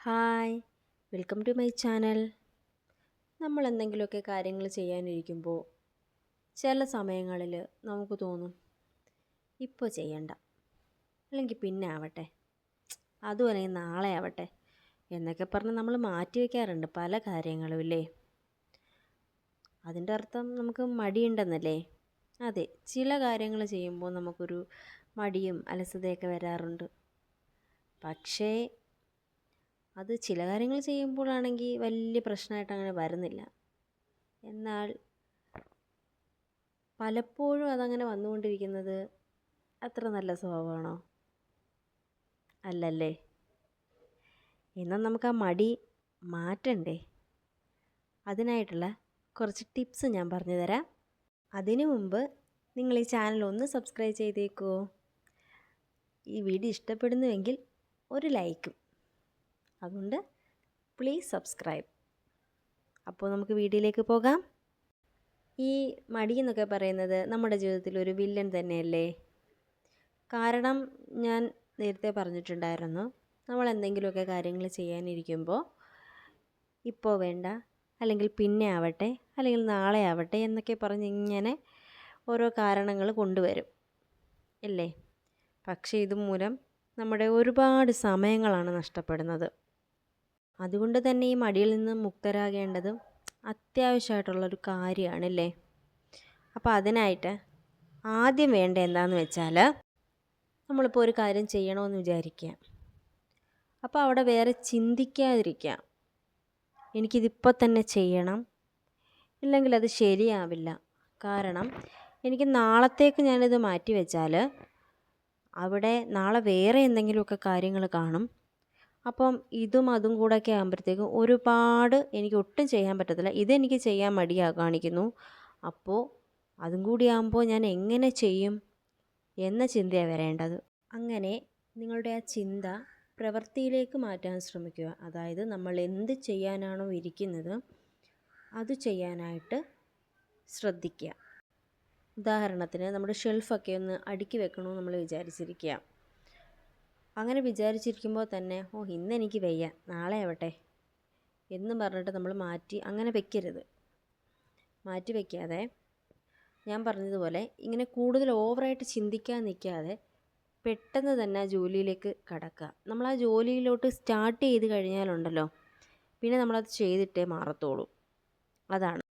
Hi, welcome to my channel. നമ്മൾ എന്തെങ്കിലുമൊക്കെ കാര്യങ്ങൾ ചെയ്യാനിരിക്കുമ്പോൾ ചില സമയങ്ങളിൽ നമുക്ക് തോന്നും ഇപ്പോൾ ചെയ്യണ്ട, അല്ലെങ്കിൽ പിന്നെ ആവട്ടെ, അതും അല്ലെങ്കിൽ നാളെ ആവട്ടെ എന്നൊക്കെ പറഞ്ഞ് നമ്മൾ മാറ്റി വയ്ക്കാറുണ്ട് പല കാര്യങ്ങളും ഇല്ലേ. അതിൻ്റെ അർത്ഥം നമുക്ക് മടിയുണ്ടെന്നല്ലേ? അതെ, ചില കാര്യങ്ങൾ ചെയ്യുമ്പോൾ നമുക്കൊരു മടിയും അലസതയൊക്കെ വരാറുണ്ട്. പക്ഷേ അത് ചില കാര്യങ്ങൾ ചെയ്യുമ്പോഴാണെങ്കിൽ വലിയ പ്രശ്നമായിട്ട് അങ്ങനെ വരുന്നില്ല. എന്നാൽ പലപ്പോഴും അതങ്ങനെ വന്നുകൊണ്ടിരിക്കുന്നത് അത്ര നല്ല സ്വഭാവമാണോ? അല്ലല്ലേ? എന്നാൽ നമുക്ക് ആ മടി മാറ്റണ്ടേ? അതിനായിട്ടുള്ള കുറച്ച് ടിപ്സ് ഞാൻ പറഞ്ഞു തരാം. അതിനു മുമ്പ് നിങ്ങൾ ഈ ചാനൽ ഒന്ന് സബ്സ്ക്രൈബ് ചെയ്തേക്കുമോ? ഈ വീഡിയോ ഇഷ്ടപ്പെടുന്നുവെങ്കിൽ ഒരു ലൈക്കും. അതുകൊണ്ട് പ്ലീസ് സബ്സ്ക്രൈബ്. അപ്പോൾ നമുക്ക് വീഡിയോയിലേക്ക് പോകാം. ഈ മടി എന്നൊക്കെ പറയുന്നത് നമ്മുടെ ജീവിതത്തിൽ ഒരു വില്ലൻ തന്നെയല്ലേ? കാരണം ഞാൻ നേരത്തെ പറഞ്ഞിട്ടുണ്ടായിരുന്നു, നമ്മൾ എന്തെങ്കിലുമൊക്കെ കാര്യങ്ങൾ ചെയ്യാനിരിക്കുമ്പോൾ ഇപ്പോൾ വേണ്ട, അല്ലെങ്കിൽ പിന്നെ ആവട്ടെ, അല്ലെങ്കിൽ നാളെ ആവട്ടെ എന്നൊക്കെ പറഞ്ഞ് ഇങ്ങനെ ഓരോ കാരണങ്ങൾ കൊണ്ടുവരും അല്ലേ? പക്ഷേ ഇതുമൂലം നമ്മുടെ ഒരുപാട് സമയങ്ങളാണ് നഷ്ടപ്പെടുന്നത്. അതുകൊണ്ട് തന്നെ ഈ മടിയിൽ നിന്ന് മുക്തരാകേണ്ടത് അത്യാവശ്യമായിട്ടുള്ളൊരു കാര്യമാണല്ലേ? അപ്പോൾ അതിനായിട്ട് ആദ്യം വേണ്ട എന്താണെന്ന് വെച്ചാൽ, നമ്മളിപ്പോൾ ഒരു കാര്യം ചെയ്യണമെന്ന് വിചാരിക്കുക. അപ്പോൾ അവിടെ വേറെ ചിന്തിക്കാതിരിക്കുക. എനിക്കിതിപ്പോൾ തന്നെ ചെയ്യണം, ഇല്ലെങ്കിൽ അത് ശരിയാവില്ല. കാരണം എനിക്ക് നാളത്തേക്ക് ഞാനിത് മാറ്റി വെച്ചാൽ അവിടെ നാളെ വേറെ എന്തെങ്കിലുമൊക്കെ കാര്യങ്ങൾ കാണും. അപ്പം ഇതും അതും കൂടെയൊക്കെ ആകുമ്പോഴത്തേക്കും ഒരുപാട് എനിക്ക് ഒട്ടും ചെയ്യാൻ പറ്റത്തില്ല. ഇതെനിക്ക് ചെയ്യാൻ കാണിക്കുന്നു. അപ്പോൾ അതും കൂടി ആകുമ്പോൾ ഞാൻ എങ്ങനെ ചെയ്യും എന്ന ചിന്തയാണ് വരേണ്ടത്. അങ്ങനെ നിങ്ങളുടെ ആ ചിന്ത പ്രവൃത്തിയിലേക്ക് മാറ്റാൻ ശ്രമിക്കുക. അതായത് നമ്മൾ എന്ത് ചെയ്യാനാണോ ഇരിക്കുന്നത് അത് ചെയ്യാനായിട്ട് ശ്രദ്ധിക്കുക. ഉദാഹരണത്തിന് നമ്മുടെ ഷെൽഫൊക്കെ ഒന്ന് അടുക്കി വെക്കണമെന്ന് നമ്മൾ വിചാരിച്ചിരിക്കുക. അങ്ങനെ വിചാരിച്ചിരിക്കുമ്പോൾ തന്നെ ഇന്നെനിക്ക് വയ്യ, നാളെ ആവട്ടെ എന്നും പറഞ്ഞിട്ട് നമ്മൾ അങ്ങനെ വെക്കരുത്. മാറ്റി വയ്ക്കാതെ ഞാൻ പറഞ്ഞതുപോലെ ഇങ്ങനെ കൂടുതൽ ഓവറായിട്ട് ചിന്തിക്കാൻ നിൽക്കാതെ പെട്ടെന്ന് തന്നെ ആ ജോലിയിലേക്ക് കടക്കുക. നമ്മൾ ആ ജോലിയിലോട്ട് സ്റ്റാർട്ട് ചെയ്ത് കഴിഞ്ഞാലുണ്ടല്ലോ, പിന്നെ നമ്മളത് ചെയ്തിട്ടേ മാറത്തുള്ളൂ. അതാണ്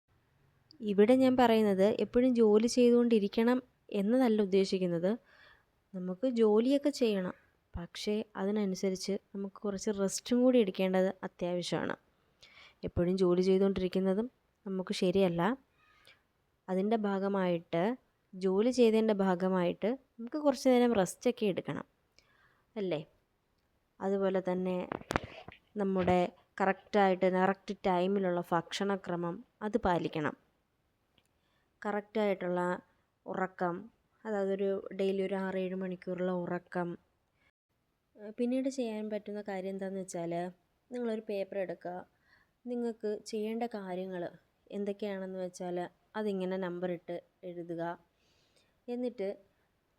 ഇവിടെ ഞാൻ പറയുന്നത്. എപ്പോഴും ജോലി ചെയ്തുകൊണ്ടിരിക്കണം എന്നതല്ല ഉദ്ദേശിക്കുന്നത്. നമുക്ക് ജോലിയൊക്കെ ചെയ്യണം, പക്ഷേ അതിനനുസരിച്ച് നമുക്ക് കുറച്ച് റെസ്റ്റും കൂടി എടുക്കേണ്ടത് അത്യാവശ്യമാണ്. എപ്പോഴും ജോലി ചെയ്തുകൊണ്ടിരിക്കുന്നതും നമുക്ക് ശരിയല്ല. അതിൻ്റെ ഭാഗമായിട്ട്, ജോലി ചെയ്തതിൻ്റെ ഭാഗമായിട്ട് നമുക്ക് കുറച്ച് നേരം റെസ്റ്റൊക്കെ എടുക്കണം അല്ലേ? അതുപോലെ തന്നെ നമ്മുടെ കറക്റ്റ് ടൈമിലുള്ള ഭക്ഷണക്രമം അത് പാലിക്കണം. കറക്റ്റായിട്ടുള്ള ഉറക്കം, അതായത് ഡെയിലി ഒരു 6-7 മണിക്കൂറുള്ള ഉറക്കം. പിന്നീട് ചെയ്യാൻ പറ്റുന്ന കാര്യം എന്താണെന്ന് വെച്ചാൽ, നിങ്ങളൊരു പേപ്പർ എടുക്കുക. നിങ്ങൾക്ക് ചെയ്യേണ്ട കാര്യങ്ങൾ എന്തൊക്കെയാണെന്ന് വെച്ചാൽ അതിങ്ങനെ നമ്പറിട്ട് എഴുതുക. എന്നിട്ട്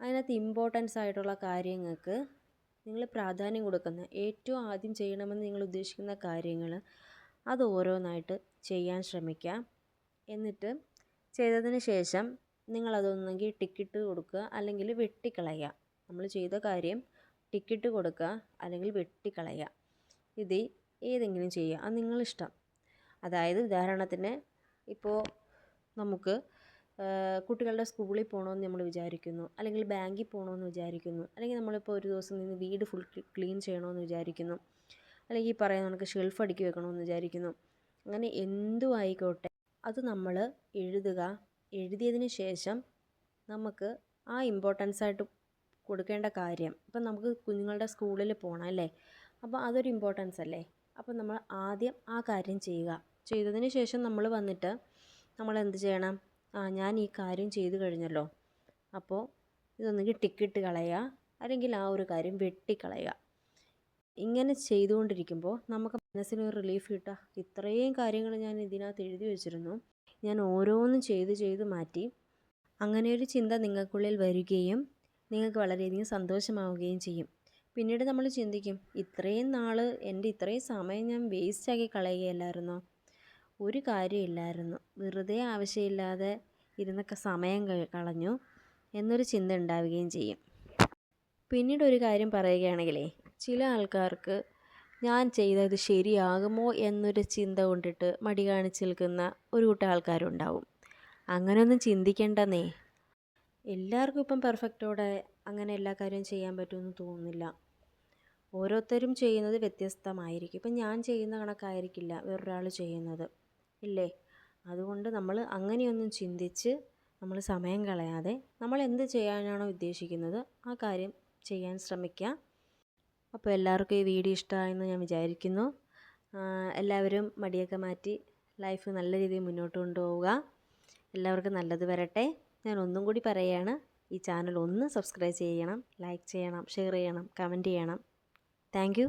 അതിനകത്ത് ഇമ്പോർട്ടൻസ് ആയിട്ടുള്ള കാര്യങ്ങൾക്ക് നിങ്ങൾ പ്രാധാന്യം കൊടുക്കുന്ന, ഏറ്റവും ആദ്യം ചെയ്യണമെന്ന് നിങ്ങൾ ഉദ്ദേശിക്കുന്ന കാര്യങ്ങൾ അത് ഓരോന്നായിട്ട് ചെയ്യാൻ ശ്രമിക്കുക. എന്നിട്ട് ചെയ്തതിന് ശേഷം നിങ്ങളതൊന്നെങ്കിൽ ടിക്കിട്ട് കൊടുക്കുക, അല്ലെങ്കിൽ വെട്ടിക്കളയുക. നമ്മൾ ചെയ്ത കാര്യം ടിക്കിട്ട് കൊടുക്കുക, അല്ലെങ്കിൽ വെട്ടിക്കളയുക. ഇത് ഏതെങ്കിലും ചെയ്യുക, അത് നിങ്ങളിഷ്ടം. അതായത് ഉദാഹരണത്തിന് ഇപ്പോൾ നമുക്ക് കുട്ടികളുടെ സ്കൂളിൽ പോകണമെന്ന് നമ്മൾ വിചാരിക്കുന്നു, അല്ലെങ്കിൽ ബാങ്കിൽ പോകണമെന്ന് വിചാരിക്കുന്നു, അല്ലെങ്കിൽ നമ്മളിപ്പോൾ ഒരു ദിവസം നിന്ന് വീട് ഫുൾ ക്ലീൻ ചെയ്യണമെന്ന് വിചാരിക്കുന്നു, അല്ലെങ്കിൽ ഈ പറയുന്ന കണക്ക് ഷെൽഫ് അടുക്കി വെക്കണമെന്ന് വിചാരിക്കുന്നു. അങ്ങനെ എന്തും ആയിക്കോട്ടെ, അത് നമ്മൾ എഴുതുക. എഴുതിയതിന് ശേഷം നമുക്ക് ആ ഇമ്പോർട്ടൻസ് ആയിട്ട് കൊടുക്കേണ്ട കാര്യം, ഇപ്പം നമുക്ക് കുഞ്ഞുങ്ങളുടെ സ്കൂളിൽ പോകണം അല്ലേ? അപ്പോൾ അതൊരു ഇമ്പോർട്ടൻസ് അല്ലേ? അപ്പോൾ നമ്മൾ ആദ്യം ആ കാര്യം ചെയ്യുക. ചെയ്തതിന് ശേഷം നമ്മൾ വന്നിട്ട് നമ്മൾ എന്ത് ചെയ്യണം? ഞാൻ ഈ കാര്യം ചെയ്തു കഴിഞ്ഞല്ലോ, അപ്പോൾ ഇതൊന്നെങ്കിൽ ടിക്കിട്ട് കളയുക, അല്ലെങ്കിൽ ആ ഒരു കാര്യം വെട്ടിക്കളയുക. ഇങ്ങനെ ചെയ്തുകൊണ്ടിരിക്കുമ്പോൾ നമുക്ക് മനസ്സിനൊരു റിലീഫ് കിട്ടുക. ഇത്രയും കാര്യങ്ങൾ ഞാൻ ഇതിനകത്ത് എഴുതി വെച്ചിരുന്നു, ഞാൻ ഓരോന്നും ചെയ്ത് മാറ്റി. അങ്ങനെ ഒരു ചിന്ത നിങ്ങൾക്കുള്ളിൽ വരികയും നിങ്ങൾക്ക് വളരെയധികം സന്തോഷമാവുകയും ചെയ്യും. പിന്നീട് നമ്മൾ ചിന്തിക്കും, ഇത്രയും നാൾ എൻ്റെ ഇത്രയും സമയം ഞാൻ വേസ്റ്റാക്കി കളയുകയല്ലായിരുന്നോ? ഒരു കാര്യമില്ലായിരുന്നു, വെറുതെ ആവശ്യമില്ലാതെ ഇരുന്നൊക്കെ സമയം കളഞ്ഞു എന്നൊരു ചിന്ത ഉണ്ടാവുകയും ചെയ്യും. പിന്നീട് ഒരു കാര്യം പറയുകയാണെങ്കിലേ, ചില ആൾക്കാർക്ക് ഞാൻ ചെയ്തത് ശരിയാകുമോ എന്നൊരു ചിന്ത കൊണ്ടിട്ട് മടി കാണിച്ച് നിൽക്കുന്ന ഒരു കൂട്ടം ആൾക്കാരുണ്ടാവും. അങ്ങനെയൊന്നും ചിന്തിക്കേണ്ടെന്നേ. എല്ലാവർക്കും ഇപ്പം പെർഫെക്റ്റോടെ അങ്ങനെ എല്ലാ കാര്യവും ചെയ്യാൻ പറ്റുമെന്ന് തോന്നുന്നില്ല. ഓരോരുത്തരും ചെയ്യുന്നത് വ്യത്യസ്തമായിരിക്കും. ഇപ്പം ഞാൻ ചെയ്യുന്ന കണക്കായിരിക്കില്ല വേറൊരാൾ ചെയ്യുന്നത്, ഇല്ലേ? അതുകൊണ്ട് നമ്മൾ അങ്ങനെയൊന്നും ചിന്തിച്ച് നമ്മൾ സമയം കളയാതെ നമ്മൾ എന്ത് ചെയ്യാനാണോ ഉദ്ദേശിക്കുന്നത് ആ കാര്യം ചെയ്യാൻ ശ്രമിക്കുക. അപ്പോൾ എല്ലാവർക്കും ഈ വീഡിയോ ഇഷ്ടമായെന്ന് ഞാൻ വിചാരിക്കുന്നു. എല്ലാവരും മടിയൊക്കെ മാറ്റി ലൈഫ് നല്ല രീതിയിൽ മുന്നോട്ട് കൊണ്ടുപോവുക. എല്ലാവർക്കും നല്ലത് വരട്ടെ. ഞാൻ ഒന്നും കൂടി പറയുകയാണ്, ഈ ചാനൽ ഒന്ന് സബ്സ്ക്രൈബ് ചെയ്യണം, ലൈക്ക് ചെയ്യണം, ഷെയർ ചെയ്യണം, കമൻറ്റ് ചെയ്യണം. Thank you.